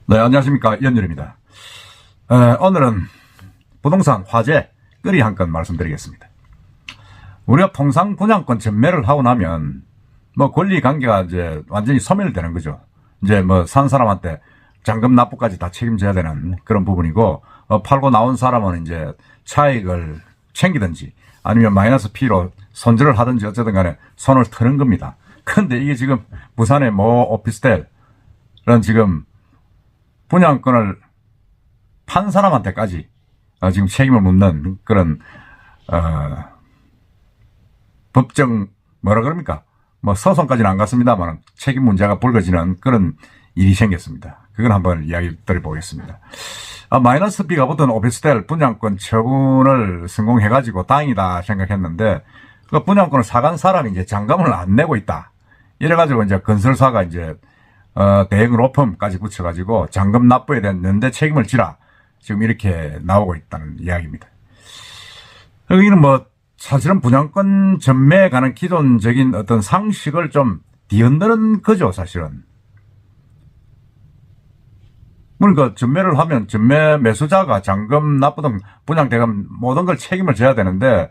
네, 안녕하십니까. 연율입니다. 오늘은 부동산 화재 건이 한 건 말씀드리겠습니다. 우리가 통상 분양권 전매를 하고 나면 뭐 권리 관계가 이제 완전히 소멸되는 거죠. 이제 뭐 산 사람한테 잔금 납부까지 다 책임져야 되는 그런 부분이고, 팔고 나온 사람은 이제 차익을 챙기든지 아니면 마이너스 P로 손절을 하든지 어쨌든 간에 손을 트는 겁니다. 그런데 이게 지금 부산의 모 오피스텔은 지금 분양권을 판 사람한테까지 지금 책임을 묻는 그런 법정 뭐라 그럽니까? 뭐 소송까지는 안 갔습니다만 책임 문제가 불거지는 그런 일이 생겼습니다. 그건 한번 이야기 드려보겠습니다. 마이너스 B가 붙은 오피스텔 분양권 처분을 성공해가지고 다행이다 생각했는데, 그 분양권을 사간 사람이 이제 잔금을 안 내고 있다. 이래가지고 이제 건설사가 이제 대행 로펌까지 붙여가지고 잔금 납부에 대한 연대 책임을 지라, 지금 이렇게 나오고 있다는 이야기입니다. 여기는 뭐 사실은 분양권 전매에 관한 기존적인 어떤 상식을 좀 뒤흔드는 거죠, 사실은. 그러니까 전매를 하면 전매 매수자가 잔금 납부든 분양대금 모든 걸 책임을 져야 되는데,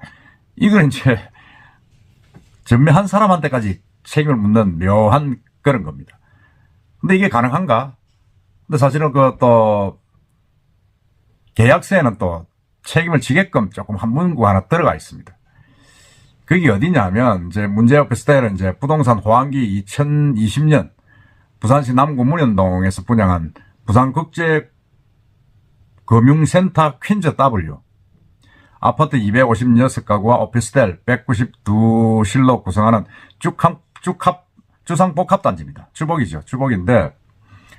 이건 이제 전매한 사람한테까지 책임을 묻는 묘한 그런 겁니다. 근데 이게 가능한가? 근데 사실은 또 계약서에는 또 책임을 지게끔 조금 한 문구 하나 들어가 있습니다. 그게 어디냐면, 이제 문제 오피스텔은 이제 부동산 호황기 2020년 부산시 남구문현동에서 분양한 부산국제금융센터 퀸즈 W 아파트 256가구와 오피스텔 192실로 구성하는 주상복합단지입니다. 주복이죠. 주복인데,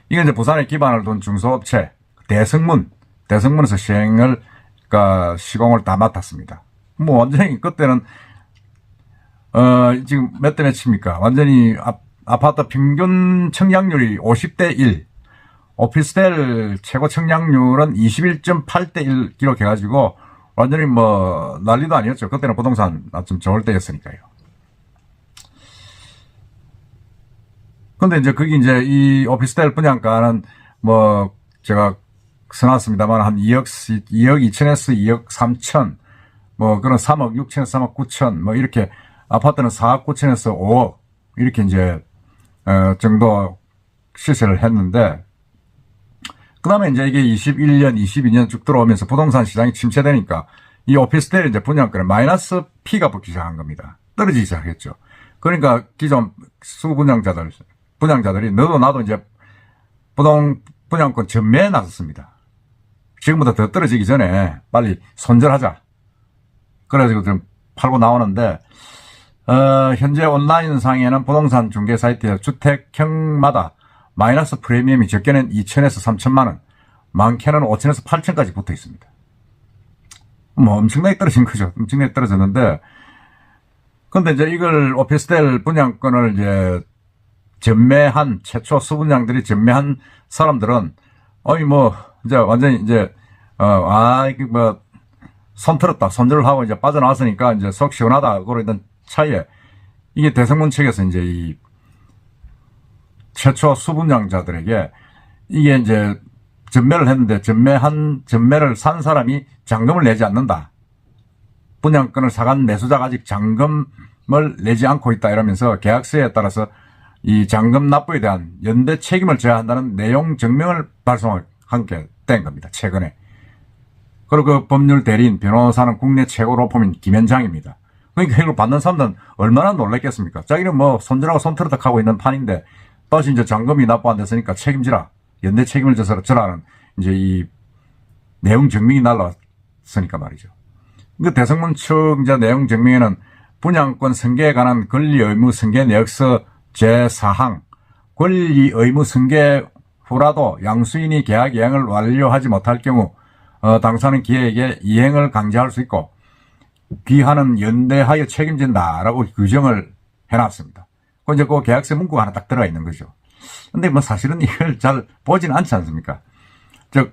이게 이제 부산에 기반을 둔 중소업체 대성문에서 시공을 다 맡았습니다. 뭐 완전히 그때는 지금 몇 대 몇입니까? 완전히 아파트 평균 청약률이 50대 1, 오피스텔 최고 청약률은 21.8대 1 기록해가지고 완전히 뭐 난리도 아니었죠. 그때는 부동산 좀 좋을 때였으니까요. 근데 이제 그게 이제 이 오피스텔 분양가는 뭐 제가 써놨습니다만 한 2억 2천에서 2억 3천, 뭐 그런 3억 6천에서 3억 9천, 뭐 이렇게 아파트는 4억 9천에서 5억 이렇게 이제 정도 시세를 했는데, 그 다음에 이제 이게 21년, 22년 쭉 들어오면서 부동산 시장이 침체되니까 이 오피스텔 이제 분양권에 마이너스 P가 붙기 시작한 겁니다. 떨어지기 시작했죠. 그러니까 기존 분양자들이 너도 나도 이제 분양권 전매에 나섰습니다. 지금보다 더 떨어지기 전에 빨리 손절하자. 그래가지고 좀 팔고 나오는데, 현재 온라인상에는 부동산 중개 사이트에 주택형마다 마이너스 프리미엄이 적게는 2천에서 3천만 원, 많게는 5천에서 8천까지 붙어 있습니다. 뭐 엄청나게 떨어진 거죠. 엄청나게 떨어졌는데, 근데 이제 이걸 오피스텔 분양권을 이제 전매한 최초 수분양들이 전매한 사람들은 뭐 이제 완전히 이제 이게 뭐 손 틀었다, 손절을 하고 이제 빠져나왔으니까 이제 속 시원하다 그러던 차이에, 이게 대성문 측에서 이제 이 최초 수분양자들에게 이게 이제 전매를 했는데 전매를 산 사람이 잔금을 내지 않는다. 분양권을 사간 매수자가 아직 잔금을 내지 않고 있다 이러면서 계약서에 따라서 이 잔금 납부에 대한 연대 책임을 져야 한다는 내용 증명을 발송한 게 된 겁니다. 최근에. 그리고 그 법률 대리인 변호사는 국내 최고 로펌인 김현장입니다. 그러니까 이걸 받는 사람들은 얼마나 놀랐겠습니까? 자기는 뭐 손절하고 손털어덕 하고 있는 판인데 다시 이제 잔금이 납부 안 됐으니까 책임지라, 연대 책임을 져라는 이제 이 내용 증명이 날라왔으니까 말이죠. 그 대성문 측 이제 내용 증명에는 분양권 승계에 관한 권리 의무 승계 내역서 제4항, 권리 의무 승계 후라도 양수인이 계약 이행을 완료하지 못할 경우 당사는 기회에게 이행을 강제할 수 있고 기한은 연대하여 책임진다라고 규정을 해놨습니다. 그 이제 그 계약서 문구가 하나 딱 들어가 있는 거죠. 근데 뭐 사실은 이걸 잘 보지는 않지 않습니까? 즉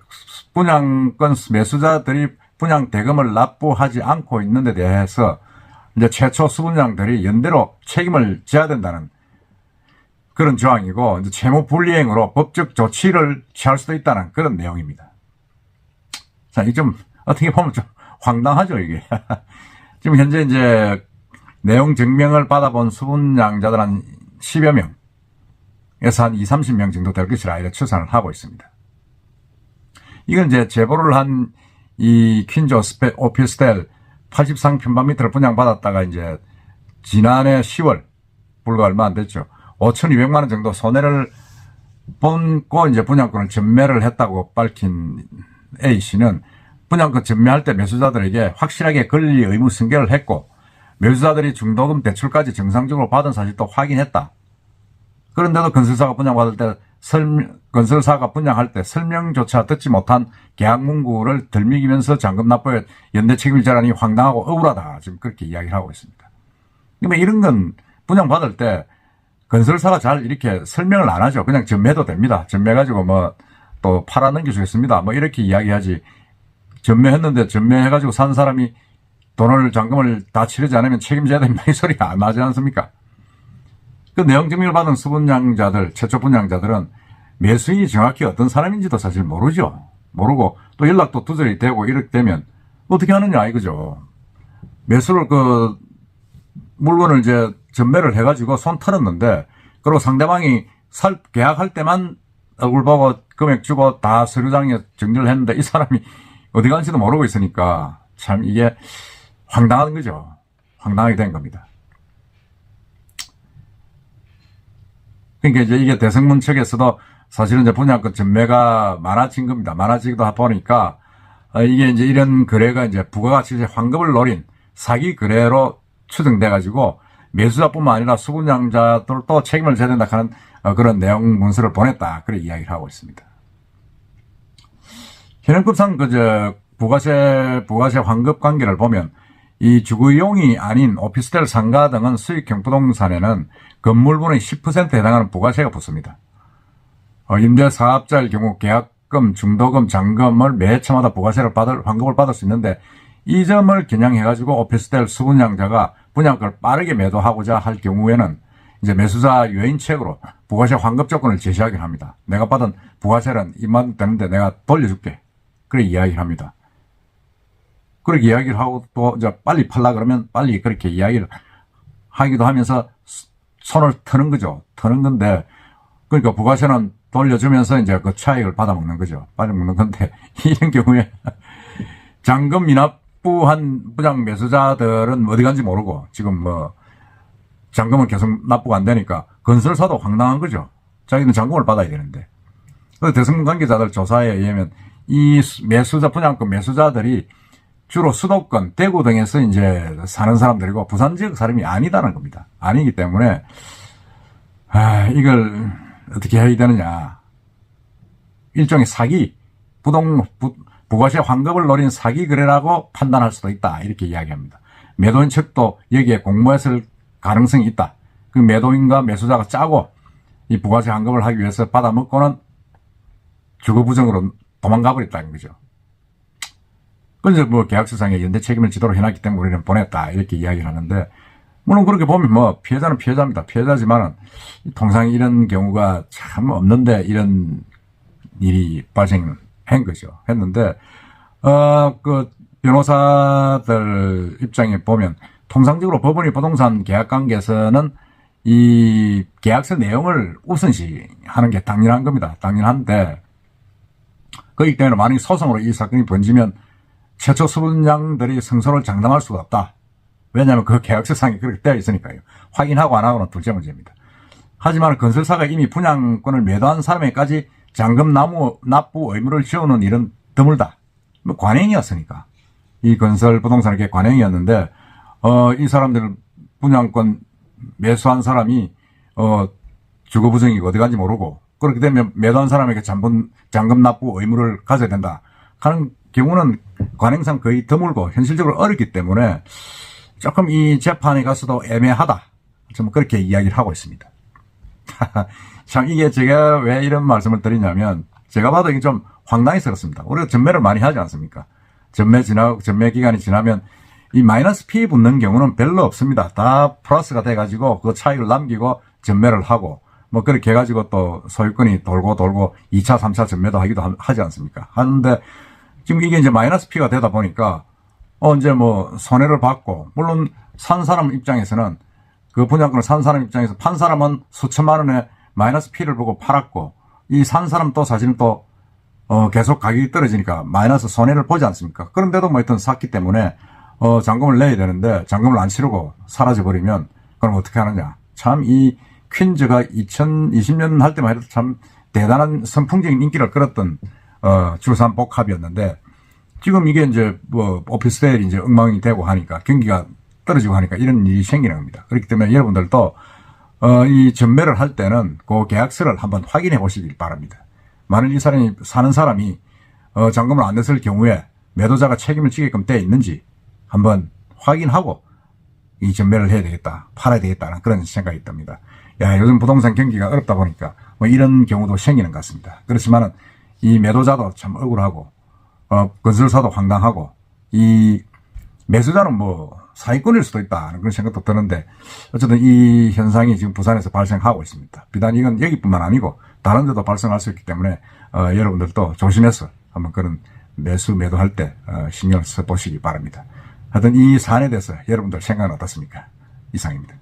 분양권 매수자들이 분양 대금을 납부하지 않고 있는 데 대해서 이제 최초 수분양들이 연대로 책임을 져야 된다는 그런 조항이고 이제 채무 불이행으로 법적 조치를 취할 수도 있다는 그런 내용입니다. 자, 이게 좀 어떻게 보면 좀 황당하죠, 이게. 지금 현재 이제 내용 증명을 받아본 수분양자들 한 10여 명에서 한 20, 30명 정도 될 것이라 이렇게 추산을 하고 있습니다. 이건 이제 제보를 한 이 퀸즈 오피스텔 83평방미터를 분양받았다가 이제 지난해 10월 불과 얼마 안 됐죠. 5,200만 원 정도 손해를 본고 이제 분양권을 전매를 했다고 밝힌 A씨는 분양권 전매할 때 매수자들에게 확실하게 권리 의무 승계를 했고 매수자들이 중도금 대출까지 정상적으로 받은 사실도 확인했다. 그런데도 건설사가 분양할 때 설명조차 듣지 못한 계약 문구를 덜미기면서 잔금 납부에 연대 책임자라니 황당하고 억울하다. 지금 그렇게 이야기를 하고 있습니다. 그러면 이런 건 분양받을 때 건설사가 잘 이렇게 설명을 안 하죠. 그냥 전매도 됩니다. 전매해가지고 뭐 또 팔아 넘겨주겠습니다. 뭐 이렇게 이야기하지. 전매했는데 전매해가지고 산 사람이 잔금을 다 치르지 않으면 책임져야 된다. 이 소리가 안 나지 않습니까? 그 내용 증명을 받은 수분양자들, 최초 분양자들은 매수인이 정확히 어떤 사람인지도 사실 모르죠. 모르고 또 연락도 두절이 되고 이렇게 되면 어떻게 하느냐 이거죠. 매수를 물건을 이제 전매를 해가지고 손 털었는데 그리고 상대방이 계약할 때만 얼굴 보고 금액 주고 다 서류장에 정리를 했는데 이 사람이 어디 간지도 모르고 있으니까 참 이게 황당한 거죠. 황당하게 된 겁니다. 그러니까 이제 이게 대성문 측에서도 사실은 이제 분양권 전매가 많아진 겁니다. 많아지기도 하다 보니까 이게 이제 이런 거래가 이제 부가가치 환급을 노린 사기 거래로 추정돼가지고 매수자뿐만 아니라 수분양자들도 책임을 져야 된다 하는 그런 내용 문서를 보냈다. 그런 이야기를 하고 있습니다. 현행법상 부가세 환급 관계를 보면 이 주거용이 아닌 오피스텔 상가 등은 수익형 부동산에는 건물분의 10%에 해당하는 부가세가 붙습니다. 임대사업자일 경우 계약금, 중도금, 잔금을 매해차마다 환급을 받을 수 있는데 이 점을 겨냥해가지고 오피스텔 수분양자가 분양권을 빠르게 매도하고자 할 경우에는 이제 매수자 요인책으로 부가세 환급 조건을 제시하긴 합니다. 내가 받은 부가세는 이만 되는데 내가 돌려줄게. 그렇게 이야기를 합니다. 그렇게 이야기를 하고 또 이제 빨리 팔라 그러면 빨리 그렇게 이야기를 하기도 하면서 손을 트는 거죠. 트는 건데 그러니까 부가세는 돌려주면서 이제 그 차익을 받아먹는 거죠. 받아먹는 건데 이런 경우에 잔금 미납부한 분양 매수자들은 어디 간지 모르고 지금 뭐 잔금은 계속 납부가 안 되니까 건설사도 황당한 거죠. 자기는 잔금을 받아야 되는데. 그래서 대성문 관계자들 조사에 의하면 이 분양권 매수자들이 주로 수도권, 대구 등에서 이제 사는 사람들이고 부산 지역 사람이 아니다는 겁니다. 아니기 때문에 이걸 어떻게 해야 되느냐. 일종의 사기, 부가세 환급을 노린 사기 거래라고 판단할 수도 있다. 이렇게 이야기합니다. 매도인 측도 여기에 공모했을 가능성이 있다. 그 매도인과 매수자가 짜고 이 부가세 환급을 하기 위해서 받아먹고는 주거부정으로 도망가 버렸다는 거죠. 그래서 뭐 계약서상에 연대 책임을 지도록 해놨기 때문에 우리는 보냈다. 이렇게 이야기를 하는데, 물론 그렇게 보면 뭐 피해자는 피해자입니다. 피해자지만은 통상 이런 경우가 참 없는데 이런 일이 발생한 거죠. 했는데, 그 변호사들 입장에 보면 통상적으로 법원이 부동산 계약 관계에서는 이 계약서 내용을 우선시 하는 게 당연한 겁니다. 당연한데, 그렇기 때문에 만약 소송으로 이 사건이 번지면 최초 수분양들이 승소를 장담할 수가 없다. 왜냐하면 그 계약서상에 그렇게 되어 있으니까요. 확인하고 안 하고는 둘째 문제입니다. 하지만 건설사가 이미 분양권을 매도한 사람에게까지 잔금 납부 의무를 지우는 일은 드물다. 뭐 관행이었으니까. 이 건설 부동산의 관행이었는데 이 사람들 분양권 매수한 사람이 주거부정이고 어디 간지 모르고 그렇게 되면 매도한 사람에게 잔금 납부 의무를 가져야 된다 하는 경우는 관행상 거의 드물고 현실적으로 어렵기 때문에 조금 이 재판에 가서도 애매하다. 좀 그렇게 이야기를 하고 있습니다. 참 이게 제가 왜 이런 말씀을 드리냐면 제가 봐도 이게 좀 황당해스럽습니다. 우리가 전매를 많이 하지 않습니까? 전매 기간이 지나면 이 마이너스 피 붙는 경우는 별로 없습니다. 다 플러스가 돼가지고 그 차익을 남기고 전매를 하고 뭐 그렇게 해가지고 또 소유권이 돌고 2차, 3차 전매도 하기도 하지 않습니까? 하는데 지금 이게 이제 마이너스 P가 되다 보니까 이제 뭐 손해를 받고, 물론 산 사람 입장에서는 그 분양권을 산 사람 입장에서 판 사람은 수천만 원의 마이너스 P를 보고 팔았고, 이 산 사람 또 사실은 또 계속 가격이 떨어지니까 마이너스 손해를 보지 않습니까? 그런데도 뭐 하여튼 샀기 때문에 잔금을 내야 되는데 잔금을 안 치르고 사라져버리면 그럼 어떻게 하느냐. 참 이 퀸즈가 2020년 할 때만 해도 참 대단한 선풍적인 인기를 끌었던 주산복합이었는데, 지금 이게 이제 뭐 오피스텔이 이제 엉망이 되고 하니까, 경기가 떨어지고 하니까 이런 일이 생기는 겁니다. 그렇기 때문에 여러분들도 이 전매를 할 때는 그 계약서를 한번 확인해 보시길 바랍니다. 만일 이 사람이 사는 사람이 잔금을 안 냈을 경우에 매도자가 책임을 지게끔 되어 있는지 한번 확인하고 이 전매를 해야 되겠다, 팔아야 되겠다는 그런 생각이 듭니다. 야, 요즘 부동산 경기가 어렵다 보니까 뭐 이런 경우도 생기는 것 같습니다. 그렇지만은 이 매도자도 참 억울하고 건설사도 황당하고, 이 매수자는 뭐 사기꾼일 수도 있다는 그런 생각도 드는데, 어쨌든 이 현상이 지금 부산에서 발생하고 있습니다. 비단 이건 여기뿐만 아니고 다른 데도 발생할 수 있기 때문에 여러분들도 조심해서 한번 그런 매도할 때 신경을 써보시기 바랍니다. 하여튼 이 사안에 대해서 여러분들 생각은 어떻습니까? 이상입니다.